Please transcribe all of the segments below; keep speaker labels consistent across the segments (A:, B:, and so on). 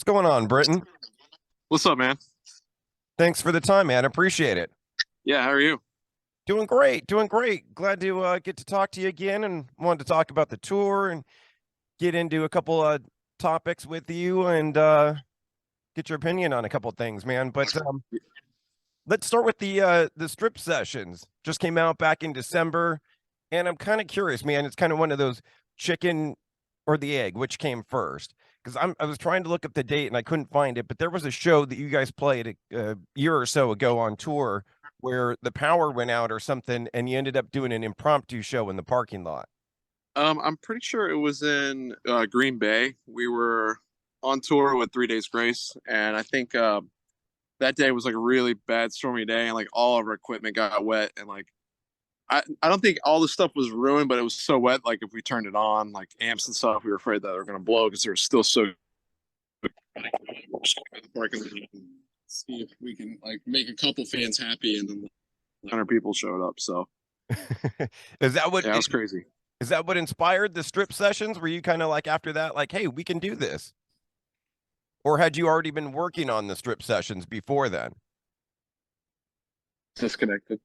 A: What's going on, Briton?
B: What's up, man?
A: Thanks for the time, man. Appreciate it.
B: Yeah, how are you?
A: Doing great, doing great. Glad to get to talk to you again, and wanted to talk about the tour and get into a couple topics with you and get your opinion on a couple things, man. But let's start with the strip sessions. Just came out back in December, and I'm kind of curious, man. It's kind of one of those chicken or the egg, which came first? Because I was trying to look up the date and I couldn't find it, but there was a show that you guys played a year or so ago on tour where the power went out or something, and you ended up doing an impromptu show in the parking lot.
B: I'm pretty sure it was in Green Bay. We were on tour with 3 Days Grace, and I think that day was like a really bad stormy day, and like all of our equipment got wet, and like I don't think all the stuff was ruined, but it was so wet. Like if we turned it on, like amps and stuff, we were afraid that they were gonna blow because they were still so. See if we can like make a couple fans happy, and then 100 people showed up. So
A: Is that what
B: yeah, it was crazy.
A: is that what inspired the strip sessions? Were you kind of like after that, like, hey, we can do this? Or had you already been working on the strip sessions before then?
B: Disconnected.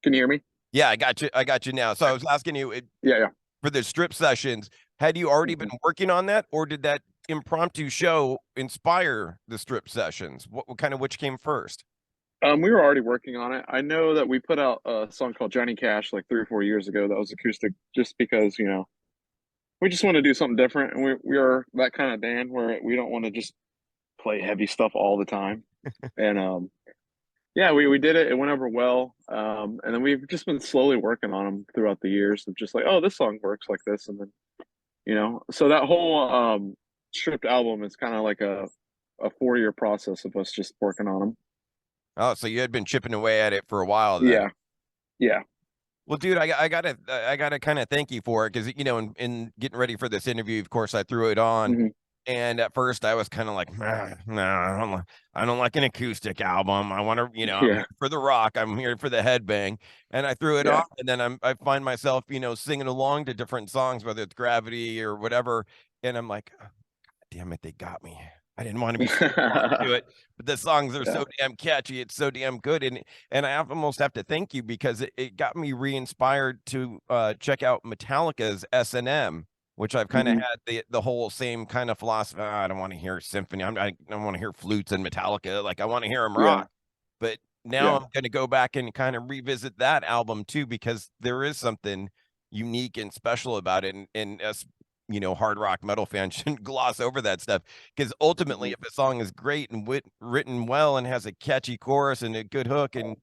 B: Can you hear me?
A: Yeah, I got you. I got you now. So I was asking you
B: Yeah, yeah.
A: for the strip sessions, had you already
B: Mhm.
A: been working on that, or did that impromptu show inspire the strip sessions? What kind of which came first?
B: We were already working on it. I know that we put out a song called Johnny Cash like 3 or 4 years ago that was acoustic just because, we just want to do something different. And we are that kind of band where we don't want to just play heavy stuff all the time. And yeah, we did it. It went over well. And then we've just been slowly working on them throughout the years of just like, oh, this song works like this. And then, so that whole stripped album is kind of like a 4 year process of us just working on them.
A: Oh, so you had been chipping away at it for a while then.
B: Yeah. Yeah.
A: Well, dude, I gotta kind of thank you for it because in getting ready for this interview, of course, I threw it on,
B: Hmm.
A: and at first I was kind of like, no, I don't like an acoustic album. I want to, I'm
B: Yeah.
A: here for the rock, I'm here for the headbang, and I threw it on,
B: Yeah.
A: and then I find myself, singing along to different songs, whether it's Gravity or whatever, and I'm like, "Oh, damn it, they got me. I didn't want to be singing along to it, but the songs are
B: Yeah.
A: so damn catchy. It's so damn good, and I almost have to thank you because it got me re-inspired to check out Metallica's S&M, which I've kind of
B: Hmm.
A: had the whole same kind of philosophy. "Ah, I don't want to hear symphony. I don't want to hear flutes and Metallica. Like I want to hear them
B: Yeah.
A: rock." But now
B: Yeah.
A: I'm going to go back and kind of revisit that album too because there is something unique and special about it, and us, hard rock metal fans shouldn't gloss over that stuff because ultimately,
B: Hmm.
A: if a song is great and written well and has a catchy chorus and a good hook and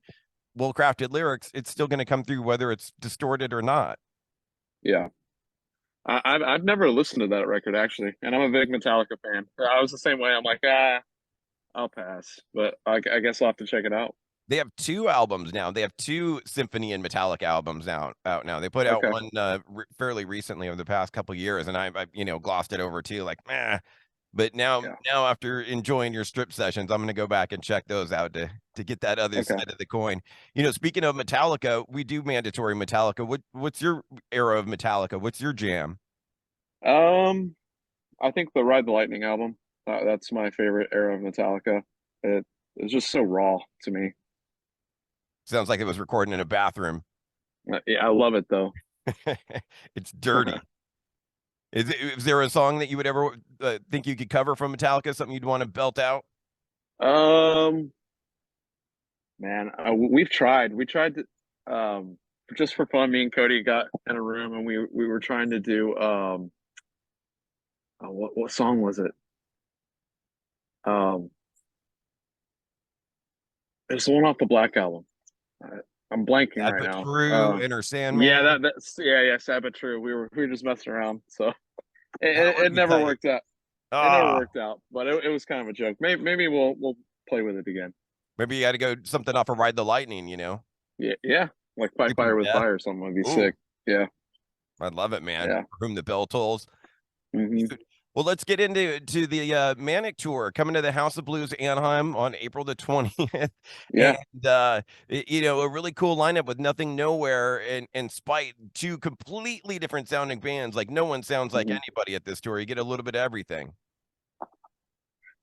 A: well crafted lyrics, it's still going to come through whether it's distorted or not.
B: Yeah. I've never listened to that record actually, and I'm a big Metallica fan. I was the same way. I'm like, I'll pass, but I guess I'll have to check it out.
A: They have two albums now. They have two Symphony and Metallica albums out now. They put out
B: Okay.
A: one fairly recently over the past couple years, and I glossed it over too, like, meh. But
B: Yeah.
A: now after enjoying your strip sessions, I'm gonna go back and check those out to get that other
B: Okay.
A: side of the coin. Speaking of Metallica, we do mandatory Metallica. What's your era of Metallica? What's your jam?
B: Um, I think the Ride the Lightning album. That's my favorite era of Metallica. It it's just so raw to me.
A: Sounds like it was recorded in a bathroom.
B: Yeah, I love it though.
A: It's dirty. Is there a song that you would ever think you could cover from Metallica? Something you'd want to belt out?
B: Um, Man, we've tried. We tried to, just for fun. Me and Cody got in a room and we were trying to do what song was it? Um, it's the one off the Black album. I'm blanking
A: Sad
B: right
A: but
B: now.
A: true, Enter
B: Yeah,
A: Sandman.
B: that's yeah, sad but true. We were just messing around, so
A: That would
B: it
A: be
B: never
A: tight.
B: worked out. It never
A: Ah,
B: worked out, but it was kind of a joke. Maybe we'll play with it again.
A: maybe you got to go something off of Ride the Lightning.
B: Yeah, yeah, like Fight
A: Sleeping
B: Fire with
A: Death.
B: Fire or something would be
A: Ooh,
B: sick. Yeah,
A: I love it, man.
B: yeah.
A: For whom the bell tolls.
B: Hmm.
A: Dude, Well, let's get into the Manic tour coming to the House of Blues Anaheim on April the 20th.
B: Yeah.
A: And you know, a really cool lineup with Nothing Nowhere and Spite, two completely different sounding bands. Like no one sounds like
B: Mhm.
A: anybody at this tour. You get a little bit of everything.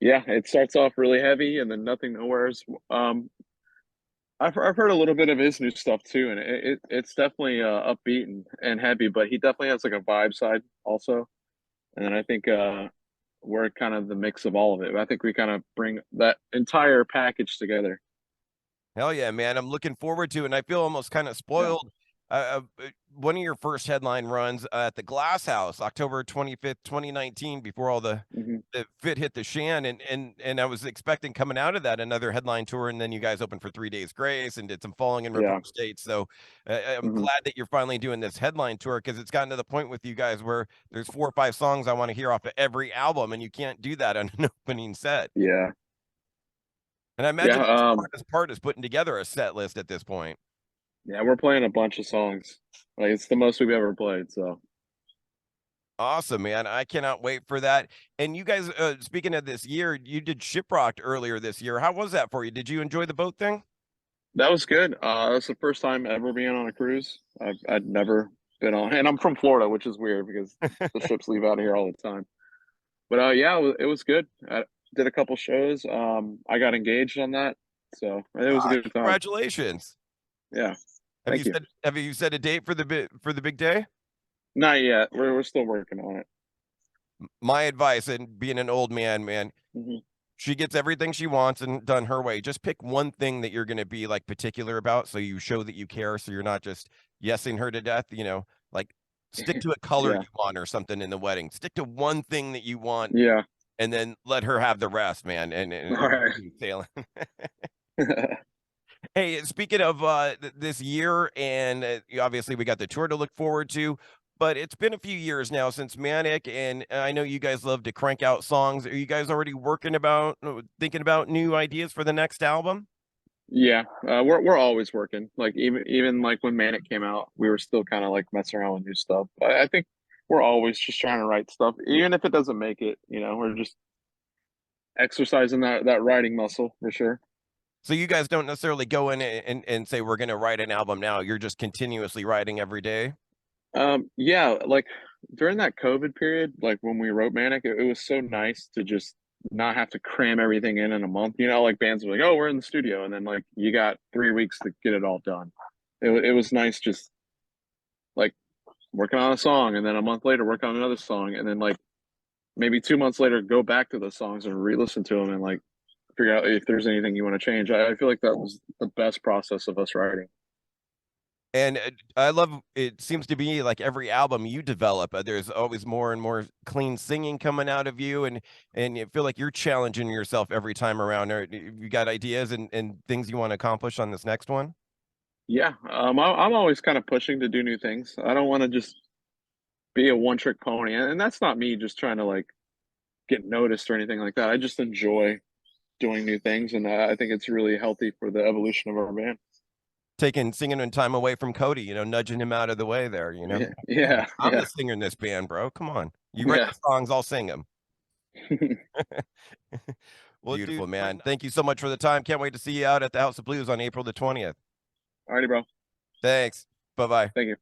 B: Yeah, it starts off really heavy and then Nothing Nowhere's. I've heard a little bit of his new stuff too, and it's definitely upbeat and heavy, but he definitely has like a vibe side also. And then I think we're kind of the mix of all of it. I think we kind of bring that entire package together.
A: Hell yeah, man. I'm looking forward to it. And I feel almost kind of
B: Yeah.
A: spoiled. One of your first headline runs at the Glass House, October 25th, 2019, before all
B: Hmm.
A: the fit hit the shan. And I was expecting coming out of that another headline tour. And then you guys opened for 3 Days Grace and did some Falling in
B: Yeah.
A: Reverse States. So I'm
B: Hmm.
A: glad that you're finally doing this headline tour because it's gotten to the point with you guys where there's 4 or 5 songs I want to hear off of every album. And you can't do that on an opening set.
B: Yeah.
A: And I
B: Yeah.
A: imagine that's the hardest part is putting together a set list at this point.
B: Yeah. We're playing a bunch of songs. Like it's the most we've ever played. So
A: Awesome, man. I cannot wait for that. And you guys, speaking of this year, you did Shiprocked earlier this year. How was that for you? Did you enjoy the boat thing?
B: that was good. That's the first time ever being on a cruise. I'd never been on, and I'm from Florida, which is weird because the ships leave out of here all the time. But yeah, it was good. I did a couple shows. I got engaged on that, so it was a
A: Ah,
B: good time.
A: congratulations.
B: Yeah, thank you.
A: Have you set a date for the big day?
B: Not yet. We're still working on it.
A: My advice, and being an old man,
B: Hmm.
A: she gets everything she wants and done her way. Just pick one thing that you're going to be like particular about, so you show that you care. So you're not just yesing her to death. You know, like stick to a color
B: Yeah,
A: you want or something in the wedding. Stick to one thing that you want
B: yeah.
A: and then let her have the rest, man,
B: All
A: and
B: right.
A: smooth sailing. Hey, speaking of this year, and obviously we got the tour to look forward to, but it's been a few years now since Manic, and I know you guys love to crank out songs. Are you guys already thinking about new ideas for the next album?
B: Yeah, we're always working. Like even like when Manic came out, we were still kind of like messing around with new stuff. I think we're always just trying to write stuff, even if it doesn't make it. We're just exercising that writing muscle for sure.
A: So you guys don't necessarily go in and say we're going to write an album now. You're just continuously writing every day.
B: Yeah, like during that COVID period, like when we wrote Manic, it was so nice to just not have to cram everything in a month. Like bands were like, "Oh, we're in the studio," and then like you got 3 weeks to get it all done. It was nice just like working on a song, and then a month later work on another song, and then like maybe 2 months later go back to the songs and re-listen to them and like figure out if there's anything you want to change. I feel like that was the best process of us writing.
A: And I love it seems to be like every album you develop, there's always more and more clean singing coming out of you, and you feel like you're challenging yourself every time around. Or you got ideas and things you want to accomplish on this next one?
B: Yeah, I'm always kind of pushing to do new things. I don't want to just be a one trick pony. And that's not me just trying to like get noticed or anything like that. I just enjoy doing new things. And I think it's really healthy for the evolution of our band.
A: Taking singing and time away from Cody, nudging him out of the way there.
B: Yeah.
A: Hey,
B: Yeah.
A: I'm the
B: Yeah.
A: singer in this band, bro. Come on, you write
B: Yeah.
A: the songs, I'll sing them. Well, beautiful,
B: Dude.
A: man. Thank you so much for the time. Can't wait to see you out at the House of Blues on April the 20th.
B: Alrighty, bro.
A: Thanks. Bye bye.
B: Thank you.